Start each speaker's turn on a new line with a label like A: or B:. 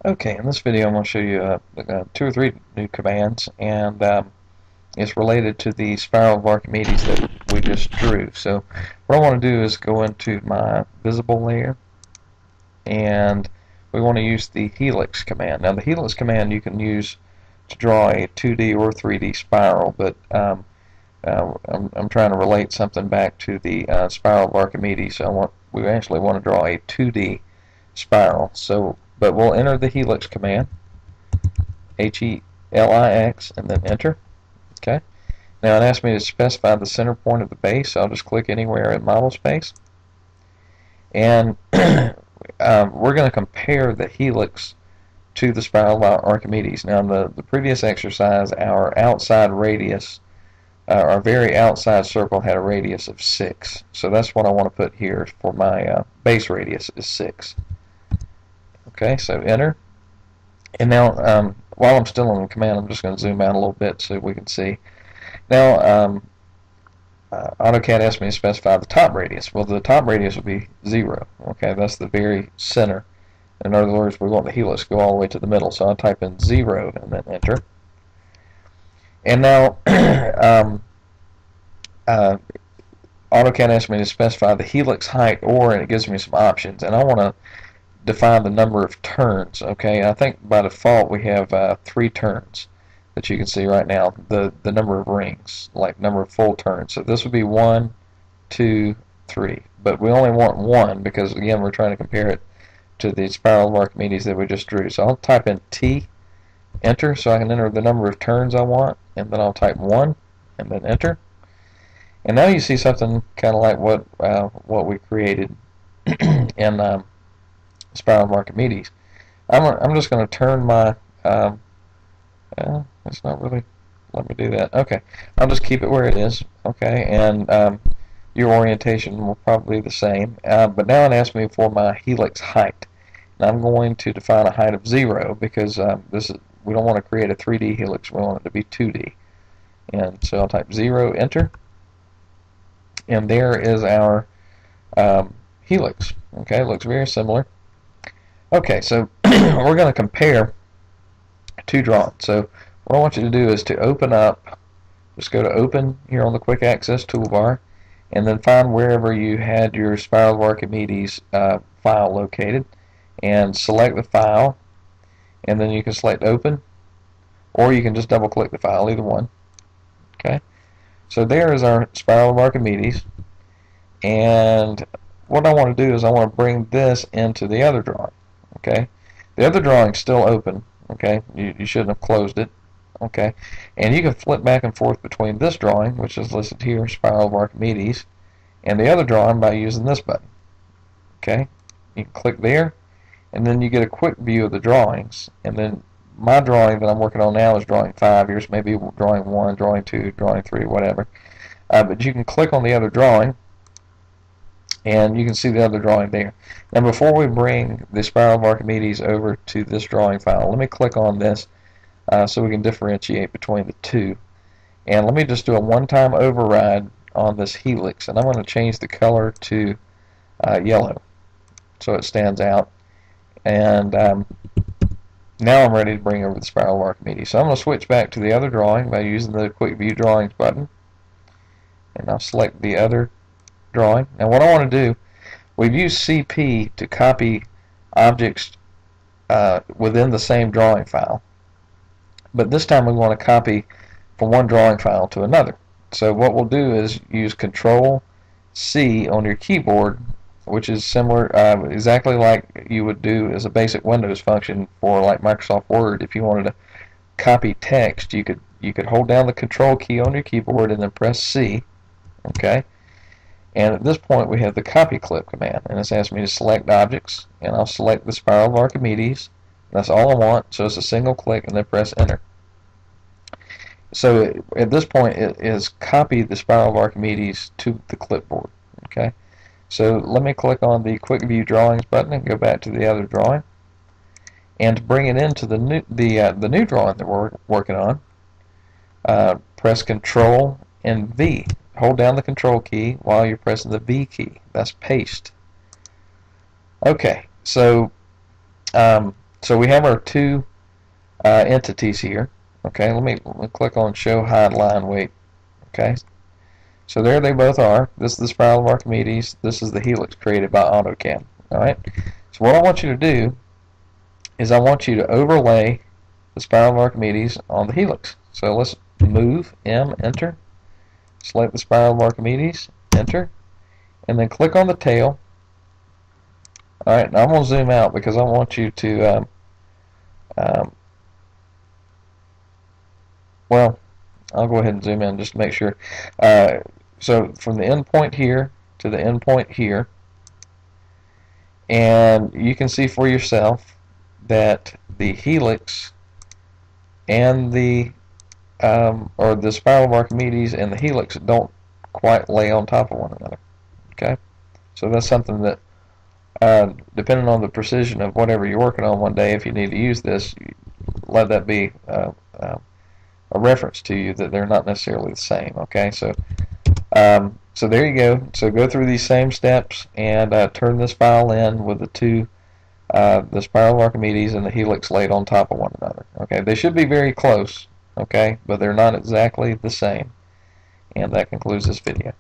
A: Okay, in this video I'm going to show you two or three new commands, and it's related to the spiral of Archimedes that we just drew. So what I want to do is go into my visible layer, and we want to use the Helix command. Now the Helix command you can use to draw a 2D or 3D spiral, but I'm trying to relate something back to the spiral of Archimedes. So we actually want to draw a 2D spiral. But we'll enter the Helix command, Helix, and then enter. Okay. Now it asks me to specify the center point of the base. So I'll just click anywhere in model space, and we're going to compare the helix to the spiral of Archimedes. Now the previous exercise, our outside radius, our very outside circle had a radius of 6. So that's what I want to put here for my base radius is 6. Okay, so enter. And now, while I'm still on the command, I'm just going to zoom out a little bit so we can see. Now, AutoCAD asked me to specify the top radius. Well, the top radius will be 0. Okay, that's the very center. In other words, we want the helix to go all the way to the middle. So I'll type in 0 and then enter. And now, AutoCAD asked me to specify the helix height, and it gives me some options. And I want to define the number of turns. Okay, I think by default we have 3 turns that you can see right now. The number of rings, like number of full turns. So this would be 1, 2, 3. But we only want 1 because again we're trying to compare it to the spiral of Archimedes that we just drew. So I'll type in T, enter, so I can enter the number of turns I want, and then I'll type 1 and then enter. And now you see something kind of like what we created in spiral of Archimedes. I'm just going to turn my it's not really let me do that. Okay, I'll just keep it where it is. Okay, and your orientation will probably be the same. But now it asks me for my helix height, and I'm going to define a height of 0 because we don't want to create a 3D helix. We want it to be 2D. And so I'll type 0, enter, and there is our helix. Okay, it looks very similar. Okay, so we're going to compare two drawings. So what I want you to do is to open up, just go to open here on the quick access toolbar, and then find wherever you had your spiral of Archimedes file located, and select the file, and then you can select open, or you can just double click the file, either one. Okay, so there is our spiral of Archimedes, and what I want to do is I want to bring this into the other drawing. Okay, the other drawing's still open. Okay, you shouldn't have closed it. Okay, and you can flip back and forth between this drawing, which is listed here, spiral of Archimedes, and the other drawing by using this button. Okay, you can click there, and then you get a quick view of the drawings. And then my drawing that I'm working on now is drawing 5. Yours may be drawing 1, drawing 2, drawing 3, whatever. But you can click on the other drawing, and you can see the other drawing there. Now before we bring the spiral of Archimedes over to this drawing file, let me click on this so we can differentiate between the two. And let me just do a one-time override on this helix, and I'm going to change the color to yellow so it stands out. And now I'm ready to bring over the spiral of Archimedes. So I'm going to switch back to the other drawing by using the Quick View Drawings button, and I'll select the other drawing. Now what I want to do, we've used CP to copy objects within the same drawing file, but this time we want to copy from one drawing file to another. So what we'll do is use Control C on your keyboard, which is similar, exactly like you would do as a basic Windows function for like Microsoft Word. If you wanted to copy text, you could hold down the Control key on your keyboard and then press C. Okay. And at this point we have the copy clip command, and it's asked me to select objects, and I'll select the spiral of Archimedes. That's all I want, so it's a single click and then press enter. So at this point it is copied the spiral of Archimedes to the clipboard. Okay, so let me click on the Quick View Drawings button and go back to the other drawing, and to bring it into the new drawing that we're working on, press Control and V. Hold down the Control key while you're pressing the V key. That's paste. Okay, so So we have our two entities here. Okay, let me click on Show Hide Line Weight. Okay, so there they both are. This is the spiral of Archimedes. This is the helix created by AutoCAD. All right. So what I want you to do is I want you to overlay the spiral of Archimedes on the helix. So let's move M, enter. Select the spiral of Archimedes, enter, and then click on the tail. All right, now I'm going to zoom out because I want you to, well, I'll go ahead and zoom in just to make sure. So from the end point here to the end point here, and you can see for yourself that the helix and the or the spiral of Archimedes and the helix don't quite lay on top of one another. Okay, so that's something that, depending on the precision of whatever you're working on one day, if you need to use this, let that be a reference to you that they're not necessarily the same. Okay, so so there you go. So go through these same steps and turn this file in with the spiral of Archimedes and the helix laid on top of one another. Okay, they should be very close. Okay, but they're not exactly the same. And that concludes this video.